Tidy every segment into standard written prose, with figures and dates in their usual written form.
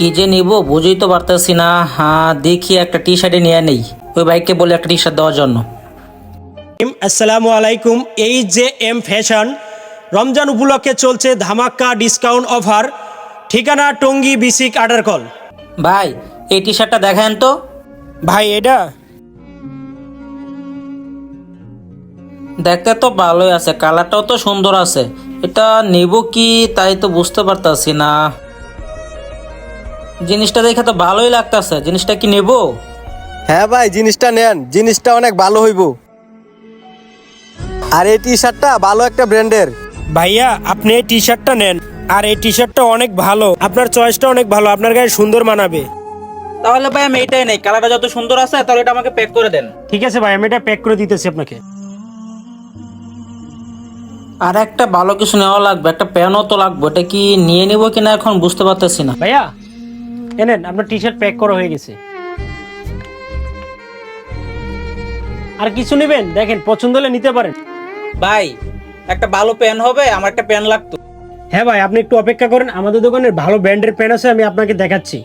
কি যে নিব বুঝেই তো পারতেছি না। হ্যাঁ, দেখি একটা টি শার্টে নিয়ে নেই। ওই ভাইকে বলে একটা টি শার্ট দেওয়ার জন্য। আসসালামু আলাইকুম। এই যে এম ফ্যাশন রমজান উপলক্ষে চলছে ধামাকা ডিসকাউন্ট অফার। ঠিকানা টঙ্গী বিসিক আডার কল। ভাই, এই টি শার্টটা দেখেন তো। ভাই এটা দেখতে তো ভালোই আছে, কালারটাও তো সুন্দর আছে। এটা নেব কি তাই তো বুঝতে পারতাছি না। জিনিসটা দেখে তো ভালোই লাগতাছে, জিনিসটা কি নেব? হ্যাঁ ভাই, জিনিসটা নেন, জিনিসটা অনেক ভালো হইব। আর এই টি শার্টটা ভালো একটা ব্র্যান্ডের। ভাইয়া আপনি এই টি শার্টটা নেন, আর এই টি শার্টটা অনেক ভালো, আপনার চয়েসটা অনেক ভালো, আপনার গায়ে সুন্দর মানাবে। তাহলে ভাই আমি এইটাই নেই, কালারটা যত সুন্দর আছে তাহলে এটা আমাকে প্যাক করে দেন। ঠিক আছে ভাই, আমি এটা প্যাক করে দিতেছি আপনাকে। আর একটা ভালো কিছু নেওয়া লাগবে, একটা প্যানও তো লাগবে। এটা কি নিয়ে নেবো কিনা এখন বুঝতে পারতেছি না। ভাইয়া এনেন, আপনার টি শার্ট প্যাক করা হয়ে গেছে। আর কিছু নেবেন দেখেন, পছন্দ হলে নিতে পারেন। ভাই, একটা ভালো প্যান হবে, আমার একটা প্যান লাগতো। হ্যাঁ ভাই, আপনি একটু অপেক্ষা করেন, আমাদের দোকানের ভালো ব্র্যান্ডের পেন আছে, আমি আপনাকে দেখাচ্ছি।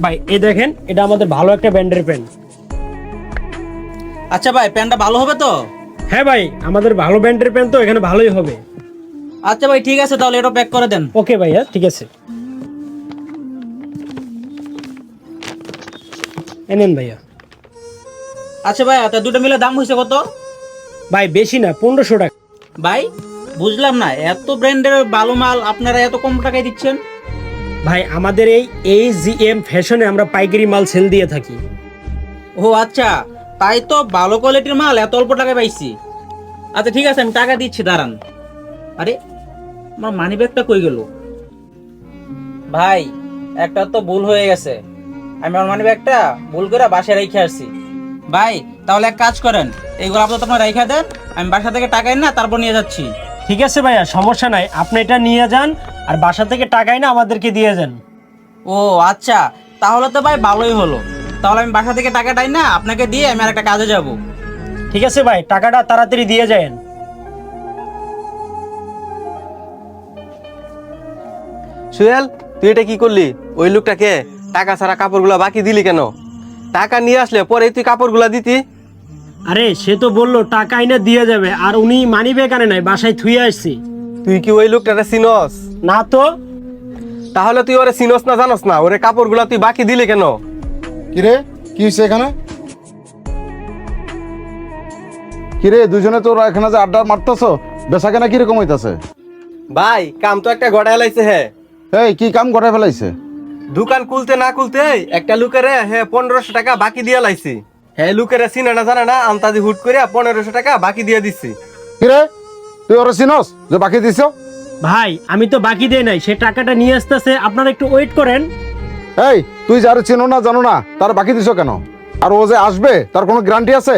ভাই এই দেখেন, এটা আমাদের ভালো একটা ব্র্যান্ডের পেন। আচ্ছা ভাই, প্যানটা ভালো হবে তো? হ্যাঁ ভাই, আমাদের ভালো ব্র্যান্ডের পেন তো, এখানে ভালোই হবে। আচ্ছা ভাই, ঠিক আছে, তাহলে এটা প্যাক করে দেন। ওকে ভাইয়া, ঠিক আছে, এনেন ভাইয়া। আচ্ছা ভাই, তা দুটো মিলে দাম হয়েছে কত? ভাই বেশি না, 1500 টাকা। ভাই বুঝলাম না, এত ব্র্যান্ডের ভালো মাল আপনারা এত কম টাকায় দিচ্ছেন? ভাই আমাদের এই AGM ফ্যাশনে আমরা পাইকারি মাল সেল দিয়ে থাকি। ও আচ্ছা, তাই তো ভালো কোয়ালিটির মাল এত অল্প টাকায় পাইছি। আচ্ছা ঠিক আছে, আমি টাকা দিচ্ছি, দাঁড়ান। আরে, আমার মানি ব্যাগটা কই গেল? ভাই, একটা তো ভুল হয়ে গেছে। আমি আমার মানি ব্যাগটা ভুল করে বাসায় রেখে আসছি। ভাই তাহলে এক কাজ করেন, এইগুলো আপাতত আপনার রেখে দেন, আমি বাসা থেকে টাকা এনে না তারপর নিয়ে যাচ্ছি। ঠিক আছে ভাইয়া, সমস্যা নাই, আপনি এটা নিয়ে যান, আর বাসা থেকে টাকাই না আমাদেরকে দিয়ে যান। ও আচ্ছা, তাহলে তো ভাই ভালোই হলো। তাহলে আমি বাসা থেকে টাকাটাই না আপনাকে দিয়ে আমি আর একটা কাজে যাব। ঠিক আছে ভাই, টাকাটা তাড়াতাড়ি দিয়ে যান। সুহেল, তুই এটা কি করলি? ওই লোকটাকে টাকা ছাড়া কাপড়গুলা বাকি দিলি কেন? টাকা নিয়ে আসলে পরে তুই কাপড়গুলা দিতি। আরে সে তো বললো টাকা আইনা দিয়ে যাবে, আর উনি মানি ব্যাগ আনে নাই, বাসায় থুয়ে আসছি। তুই কি ওই লোকটারে চিনস? না তো। তাহলে তুই ওরে চিনস না, জানস না? ওরে কাপড়গুলা তুই বাকি দিলি কেন? কিরে, কি হয়েছে এখানে? কিরে, দুজনে তোর এখানে যে আড্ডা মারতেছ, বেচা কেনা কিরকম হইতাছে? ভাই, কাম তো একটা গড়ায় লাইছে। হ্যাঁ, এই কি কাম করে ফেলাইছে? দোকান খুলতে না খুলতে একটা লোকের 1500 টাকা বাকি দিয়ে লাইছি। হ্যাঁ, লোকের চিনে না জানে না, আন্তাজি হুট করে 1500 টাকা বাকি দিয়ে দিচ্ছি। কিরে, তুই ওরা চিনস যে বাকি দিছ? ভাই আমি তো বাকি দেই নাই, সে টাকাটা নিয়ে আসতেছে, আপনারা একটু ওয়েট করেন। এই, তুই যারা চিনো না জানো না তার বাকি দিছ কেন? আর ও যে আসবে তার কোনো গ্যারান্টি আছে?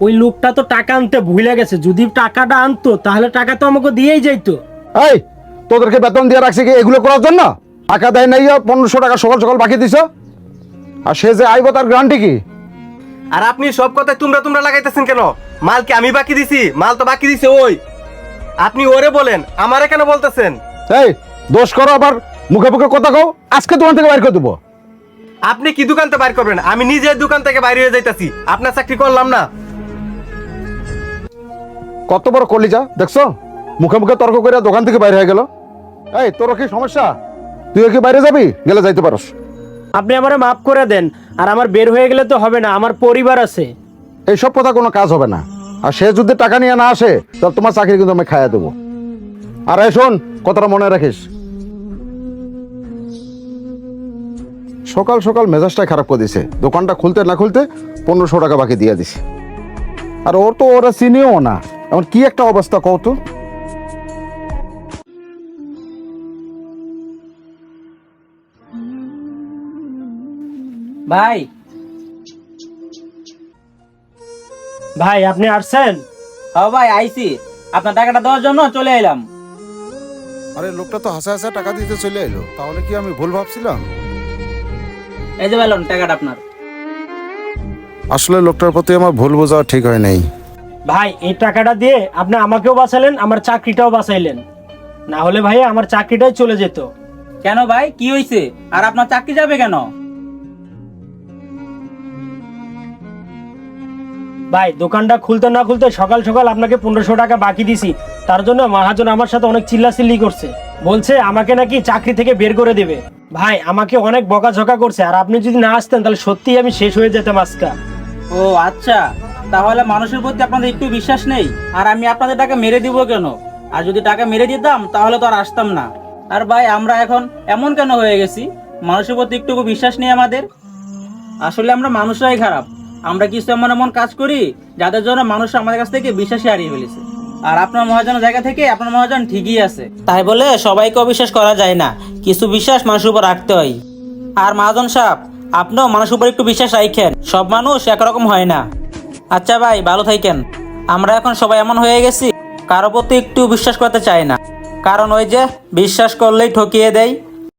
ওই লোকটা তো টাকা আনতে ভুলে গেছে, যদি টাকাটা আনতো তাহলে টাকা তো আমাকে দিয়েই যাইতো। এই, তোদেরকে বেতন দিয়ে রাখছি কি এগুলো করার জন্য? টাকা দেয় নাই, 1500 টাকা সকাল সকাল বাকি দিছ। আর সে যে আইব তার গ্যারান্টি কি? আর আপনি সব কথায় তোমরা তোমরা লাগাইতেছেন কেন? মাল কি আমি বাকি দিছি? মাল তো বাকি দিছে ওই। আপনি ওরে বলেন, আমারে কেন বলতেছেন? এই, দোষ করো আবার মুখে মুখে কথা কও, আজকে দোকান থেকে বাইর করে দেবো। আপনি কি দোকান থেকে বাইর করবেন? আমি নিজে দোকান থেকে বাইরে হয়ে যাইতাছি, আপনার চাকরি করলাম না। কত বড় কলিজা দেখছো? মুখে মুখে তর্ক করে দোকান থেকে বাইরে হয়ে গেল। এই, তোর কি সমস্যা? তুই কি বাইরে যাবি? গেলে যাইতে পারস। আপনি আমারে মাফ করে দেন, আর আমার বের হয়ে গেলে তো হবে না, আমার পরিবার আছে। এইসব কথা কোনো কাজ হবে না। আর সে যদি টাকা নিয়ে না আসে তাহলে তোমার চাকরি কিন্তু আমি খাইয়া দেবো। আর এই শোন, কথাটা মনে রাখিস। সকাল সকাল মেজাজটাই খারাপ করে দিছে, দোকানটা খুলতে না খুলতে 1500 টাকা বাকি দিয়ে দিছে। আর ওর তো ওরা চিনিও না, এমন কি একটা অবস্থা কও তো। ভাই, ভাই আপনি আসছেন? হ্যাঁ ভাই আইছি, আপনার টাকাটা দেওয়ার জন্য চলে এলাম। আরে, লোকটা তো হাসা হাসা টাকা দিতে চলে এলো, তাহলে কি আমি ভুল ভাবছিলাম? এই যে বললাম টাকাটা আপনার। আসলে লোকটার প্রতি আমার ভুল বোঝা ঠিক হয় নাই। ভাই এই টাকাটা দিয়ে আপনি আমাকেও বাঁচালেন, আমার চাকরিটাও বাঁচাইলেন। না হলে ভাই আমার চাকরিটাই চলে যেত। কেন ভাই, কি হয়েছে? আর আপনার চাকরি যাবে কেন? ভাই দোকানটা খুলতে না খুলতে সকাল সকাল আপনাকে 1500 টাকা বাকি দিছি, তার জন্য মহাজন আমার সাথে অনেক চিল্লাচিল্লি করছে, বলছে আমাকে নাকি চাকরি থেকে বের করে দেবে। ভাই আমাকে অনেক বকাঝকা করছে, আর আপনি যদি না আসতেন তাহলে সত্যিই আমি শেষ হয়ে যেতাম আজকা। ও আচ্ছা, তাহলে মানুষের প্রতি আপনাদের একটু বিশ্বাস নেই? আর আমি আপনাদের টাকা মেরে দিব কেন? আর যদি টাকা মেরে দিতাম তাহলে তো আর আসতাম না। আর ভাই আমরা এখন এমন কেন হয়ে গেছি? মানুষের প্রতি একটু বিশ্বাস নেই আমাদের। আসলে আমরা মানুষরাই খারাপ। আমরা কিছু এমন এমন কাজ করি যাদের জন্য মানুষ আমাদের কাছ থেকে বিশ্বাসই হারিয়ে ফেলেছে। আর আপনার মহাজনের জায়গা থেকে আপনার মহাজন ঠিকই আছে, তাই বলে সবাইকে অবিশ্বাস করা যায় না। কিছু বিশ্বাস মানুষের উপর রাখতে হয়। আর মহাজন সাহেব, আপনিও মানুষের উপর একটু বিশ্বাস রাখেন, সব মানুষ একরকম হয় না। আচ্ছা ভাই, ভালো থাকেন। আমরা এখন সবাই এমন হয়ে গেছি, কারো প্রতি একটু বিশ্বাস করতে চাই না, কারণ ওই যে বিশ্বাস করলেই ঠকিয়ে দেয়।